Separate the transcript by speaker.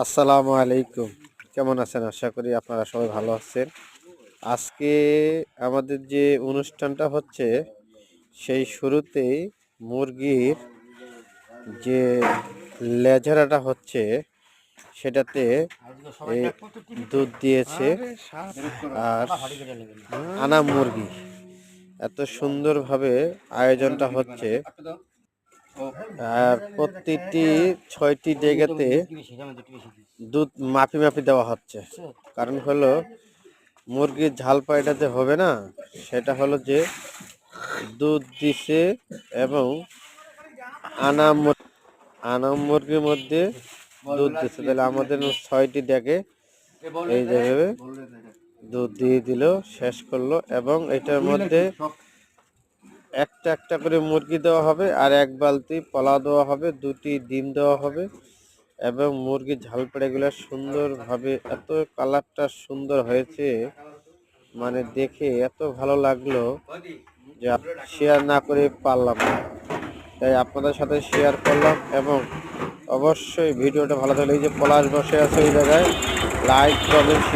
Speaker 1: আসসালামু আলাইকুম। কেমন আছেন? আশা করি আপনারা সবাই ভালো আছেন। আজকে আমাদের যে অনুষ্ঠানটা হচ্ছে, সেই শুরুতেই মুরগির যে লেজারাটা হচ্ছে, সেটাতে এই দুধ দিয়েছে। আর আনা মুরগি এত সুন্দরভাবে আয়োজনটা হচ্ছে। আর প্রতিটি ৬টি জায়গাতে দুধ মাপি মাপি দেওয়া হচ্ছে। কারণ হলো মুরগির ঝাল পায়টাতে হবে না, সেটা হলো যে দুধ দিছে এবং আনা আনা মুরগির মধ্যে দুধ দিচ্ছে। তাহলে আমাদের ৬টি ডেকে এই যেভাবে দুধ দিয়ে দিল, শেষ করলো। এবং এটার মধ্যে একটা একটা করে মুরগি দেওয়া হবে, আর এক বালতি পোলাও দেওয়া হবে, 2টি ডিম দেওয়া হবে। এবং মুরগির ঝাল পাড়াগুলো সুন্দরভাবে, এত কালারটা সুন্দর হয়েছে, মানে দেখে এত ভালো লাগলো যে শেয়ার না করে পারলাম না, তাই আপনাদের সাথে শেয়ার করলাম। এবং অবশ্যই ভিডিওটা ভালো থাকলে, এই যে পলাশ বসে আছে ওই জায়গায়, লাইক কমেন্ট শেয়ার